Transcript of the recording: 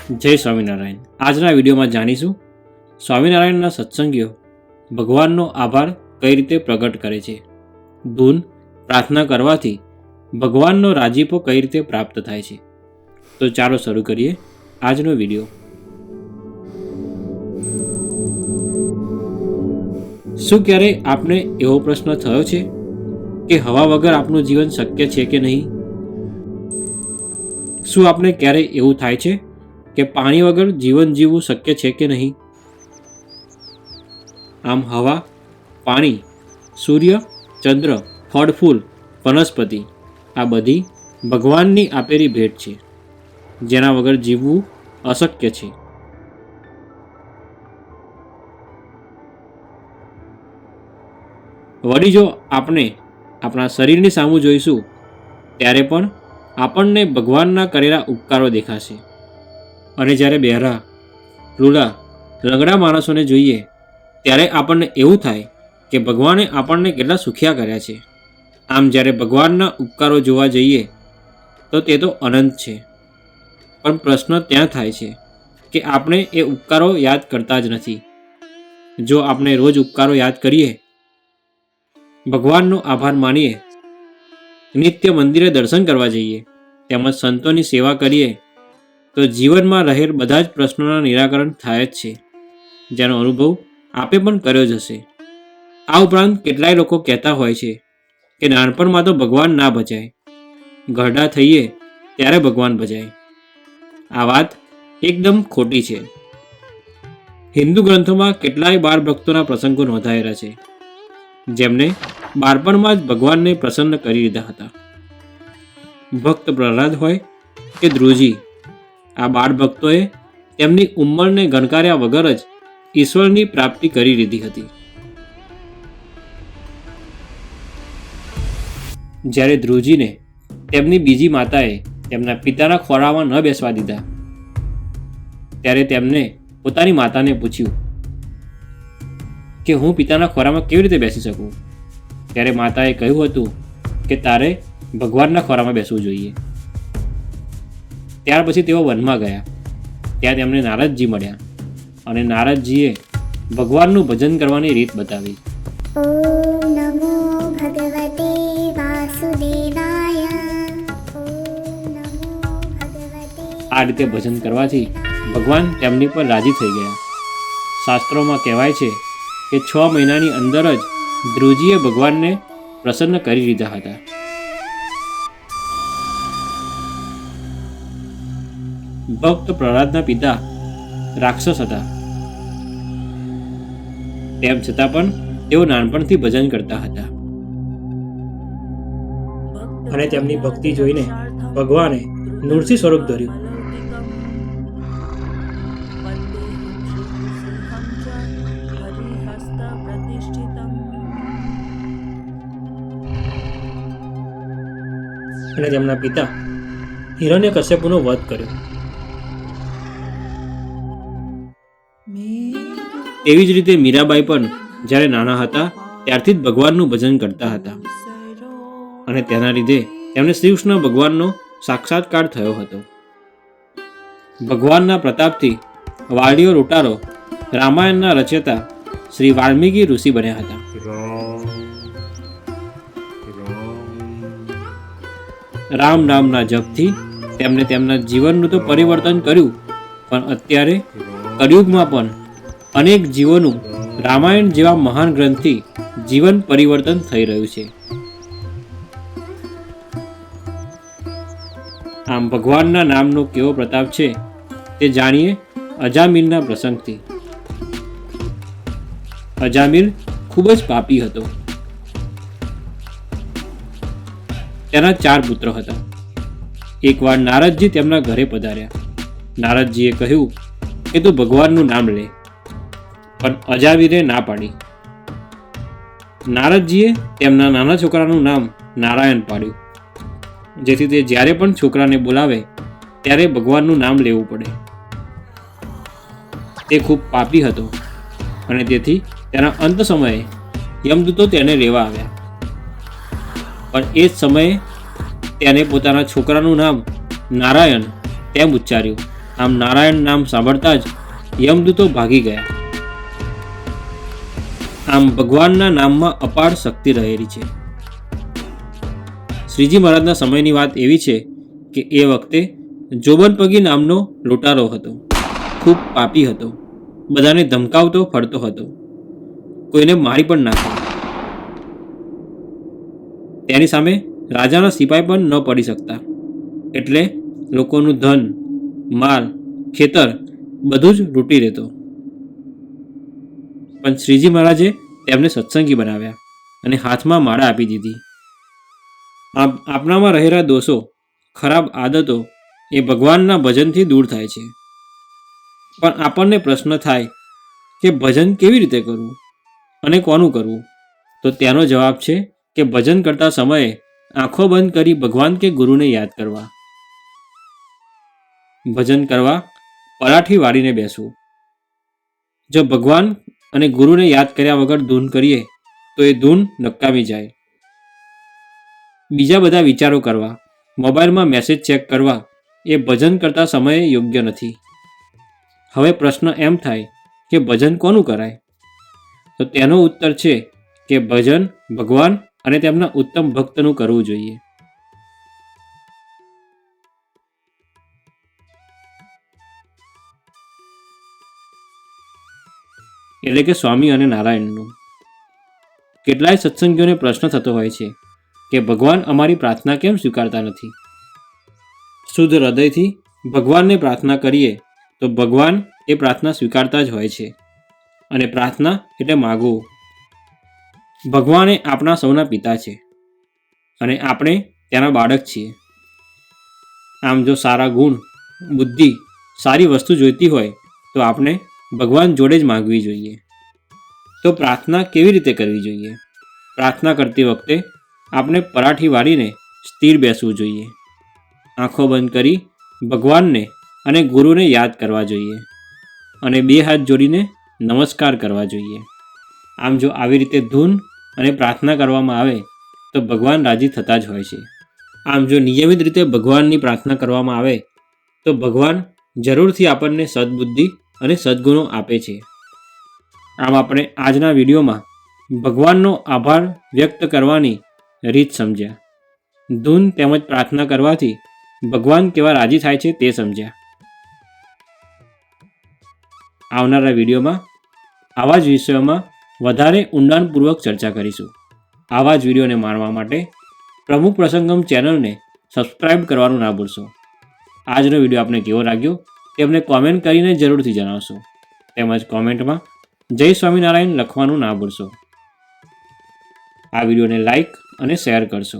જય સ્વામિનારાયણ। આજના વિડીયોમાં જાણીશું સ્વામિનારાયણના સત્સંગીઓ ભગવાનનો આભાર કઈ રીતે પ્રગટ કરે છે। ધૂન પ્રાર્થના કરવાથી ભગવાનનો રાજીપો કઈ રીતે પ્રાપ્ત થાય છે। તો ચાલો શરૂ કરીએ આજનો વિડીયો। શું ક્યારે આપને એવો પ્રશ્ન થયો છે કે હવા વગર આપનું જીવન શક્ય છે કે નહીં? શું આપને ક્યારે એવું થાય છે કે પાણી વગર જીવન જીવવું શક્ય છે કે નહીં? આમ હવા, પાણી, સૂર્ય, ચંદ્ર, ફળ ફૂલ, વનસ્પતિ આ બધી ભગવાનની આપેલી ભેટ છે, જેના વગર જીવવું અશક્ય છે। વળી જો આપણે આપણા શરીરની સામું જોઈશું ત્યારે પણ આપણને ભગવાનના કરેલા ઉપકારો દેખાશે। અને જ્યારે બહેરા, લૂલા, લંગડા માણસોને જોઈએ ત્યારે આપણને એવું થાય કે ભગવાને આપણને કેટલા સુખિયા કર્યા છે। આમ જ્યારે ભગવાનના ઉપકારો જોવા જઈએ તો તે તો અનંત છે, પણ પ્રશ્ન ત્યાં થાય છે કે આપણે એ ઉપકારો યાદ કરતા જ નથી। જો આપણે રોજ ઉપકારો યાદ કરીએ, ભગવાનનો આભાર માનીએ, નિત્ય મંદિરે દર્શન કરવા જઈએ, તેમજ સંતોની સેવા કરીએ તો જીવનમાં રહેલ બધા જ પ્રશ્નોના નિરાકરણ થાય જ છે, જેનો અનુભવ આપે પણ કર્યો જ હશે। આ ઉપરાંત કેટલાય લોકો કહેતા હોય છે કે નાનપણમાં તો ભગવાન ના ભજાય, ઘરડા થઈએ ત્યારે ભગવાન ભજાય। આ વાત એકદમ ખોટી છે। હિન્દુ ગ્રંથોમાં કેટલાય બાળ ભક્તોના પ્રસંગો નોંધાયેલા છે, જેમને બાળપણમાં જ ભગવાનને પ્રસન્ન કરી લીધા હતા। ભક્ત પ્રહલાદ હોય કે ધ્રુવજી, આ બાળ ભક્તોએ તેમની ઉંમરને ગણકાર્યા વગર જ ઈશ્વરની પ્રાપ્તિ કરી લીધી હતી। જ્યારે ધ્રુવજીને તેમની બીજી માતાએ તેમના પિતાના ખોળામાં ન બેસવા દીધા, ત્યારે તેમને પોતાની માતાને પૂછ્યું કે હું પિતાના ખોળામાં કેવી રીતે બેસી શકું? ત્યારે માતાએ કહ્યું હતું કે તારે ભગવાનના ખોળામાં બેસવું જોઈએ। ત્યાર પછી તેઓ વનમાં ગયા। ત્યાં તેમને નારદજી મળ્યા અને નારદજીએ ભગવાનનું ભજન કરવાની રીત બતાવી। ઓમ નમો ભગવતે વાસુદેવાય, ઓમ નમો ભગવતે। આ રીતે ભજન કરવાથી ભગવાન તેમની પર રાજી થઈ ગયા। શાસ્ત્રોમાં કહેવાય છે કે 6 મહિનાની અંદર જ ધ્રુવજીએ ભગવાનને પ્રસન્ન કરી લીધા હતા। ભક્ત પ્રહલાદના પિતા રાક્ષસ હતા, તેમ છતાં પણ તેઓ નાનપણથી ભજન કરતા હતા અને તેમની ભક્તિ જોઈને ભગવાને નૃસિંહ સ્વરૂપ ધર્યું। અને તેમના પિતા હિરણ્યકશ્યપુનો વધ કર્યો। તેવી જ રીતે મીરાબાઈ પણ જ્યારે નાના હતા ત્યારથી જ ભગવાનનું ભજન કરતા હતા અને તેના લીધે તેમને શ્રી કૃષ્ણ ભગવાનનો સાક્ષાત્કાર થયો હતો। ભગવાનના પ્રતાપથી વાડીઓ લૂંટારો રામાયણના રચયિતા શ્રી વાલ્મીકી ઋષિ બન્યા હતા। રામ નામના જપથી તેમણે તેમના જીવનનું તો પરિવર્તન કર્યું, પણ અત્યારે કળિયુગમાં પણ અનેક જીવોનું રામાયણ જેવા મહાન ગ્રંથથી જીવન પરિવર્તન થઈ રહ્યું છે। આમ ભગવાનના નામનો કેવો પ્રતાપ છે તે જાણીએ અજામિલના પ્રસંગથી। અજામિલ ખૂબ જ પાપી હતો। તેના 4 પુત્ર હતા। એકવાર નારદજી તેમના ઘરે પધાર્યા। નારદજીએ કહ્યું કે તું ભગવાનનું નામ લે, પણ અજામિલે ના પાડી। નારદજીએ તેમના નાના છોકરાનું નામ નારાયણ પાડ્યું, જેથી તે જ્યારે પણ છોકરાને બોલાવે ત્યારે ભગવાનનું નામ લેવું પડે। તે ખૂબ પાપી હતો અને તેથી તેના અંત સમયે યમદૂતો તેને લેવા આવ્યા, પણ એ જ સમયે તેને પોતાના છોકરાનું નામ નારાયણ તેમ ઉચ્ચાર્યું આમ નારાયણ નામ સાંભળતા જ યમદૂતો ભાગી ગયા. આમ ભગવાનના નામમાં અપાર શક્તિ રહેલી છે. શ્રીજી મહારાજના સમયની વાત એવી છે કે એ વખતે જોબનપગી નામનો લૂંટારો હતો. ખૂબ પાપી હતો. બધાને ધમકાવતો ફરતો હતો. કોઈને મારી પણ નાખ્યો. તેની સામે રાજાના સિપાઈ પણ ન પડી શકતા. એટલે લોકોનું ધન, માલ, ખેતર બધું જ લૂંટી લેતો. પણ શ્રીજી મહારાજે તેમને સત્સંગી બનાવ્યા અને હાથમાં માળા આપી દીધી. આપણામાં રહેલા દોષો, ખરાબ આદતો એ ભગવાનના ભજનથી દૂર થાય છે. પણ આપણને પ્રશ્ન થાય કે ભજન કેવી રીતે કરવું અને કોનું કરવું? તો તેનો જવાબ છે કે ભજન કરતા સમયે આંખો બંધ કરી ભગવાન કે ગુરુને યાદ કરવા. ભજન કરવા પરાઠી વાળીને બેસવું. જો ભગવાન અને ગુરુને યાદ કર્યા વગર ધૂન કરીએ તો એ ધૂન નકામી જાય. બીજા બધા વિચારો કરવા, મોબાઈલમાં મેસેજ ચેક કરવા એ ભજન કરતા સમયે યોગ્ય નથી. હવે પ્રશ્ન એમ થાય કે ભજન કોનું કરાય? તો તેનો ઉત્તર છે કે ભજન ભગવાન અને તેમના ઉત્તમ ભક્તનું કરવું જોઈએ. એટલે કે સ્વામી અને નારાયણનું. કેટલાય સત્સંગીઓને પ્રશ્ન થતો હોય છે કે ભગવાન અમારી પ્રાર્થના કેમ સ્વીકારતા નથી? શુદ્ધ હૃદયથી ભગવાનને પ્રાર્થના કરીએ તો ભગવાન એ પ્રાર્થના સ્વીકારતા જ હોય છે. અને પ્રાર્થના એટલે માગવું. ભગવાન એ આપણા સૌના પિતા છે અને આપણે તેના બાળક છીએ. આમ જો સારા ગુણ, બુદ્ધિ, સારી વસ્તુ જોઈતી હોય તો આપણે ભગવાન જોડે જ માગવી જોઈએ. તો પ્રાર્થના કેવી રીતે કરવી જોઈએ? પ્રાર્થના કરતી વખતે આપણે પરાઠી વાળીને સ્થિર બેસવું જોઈએ. આંખો બંધ કરી ભગવાનને અને ગુરુને યાદ કરવા જોઈએ અને બે હાથ જોડીને નમસ્કાર કરવા જોઈએ. આમ જો આવી રીતે ધૂન અને પ્રાર્થના કરવામાં આવે તો ભગવાન રાજી થતા જ હોય છે. આમ જો નિયમિત રીતે ભગવાનની પ્રાર્થના કરવામાં આવે તો ભગવાન જરૂરથી આપણને સદબુદ્ધિ અને સદગુણો આપે છે. આમ આપણે આજના વિડીયોમાં ભગવાનનો આભાર વ્યક્ત કરવાની રીત સમજ્યા. ધૂન તેમજ પ્રાર્થના કરવાથી ભગવાન કેવા રાજી થાય છે તે સમજ્યા. આવનારા વિડીયોમાં આવા જ વિષયોમાં વધારે ઊંડાણપૂર્વક ચર્ચા કરીશું. આવા જ વિડીયોને માણવા માટે પ્રમુખ પ્રસંગમ ચેનલને સબસ્ક્રાઈબ કરવાનું ના ભૂલશો. આજનો વિડીયો આપને કેવો લાગ્યો તે અમને કોમેન્ટ કરીને જરૂરથી જણાવશો. તેમજ કોમેન્ટમાં જય સ્વામિનારાયણ લખવાનું ના ભૂલશો. આ વિડીયોને લાઈક અને શેર કરશો.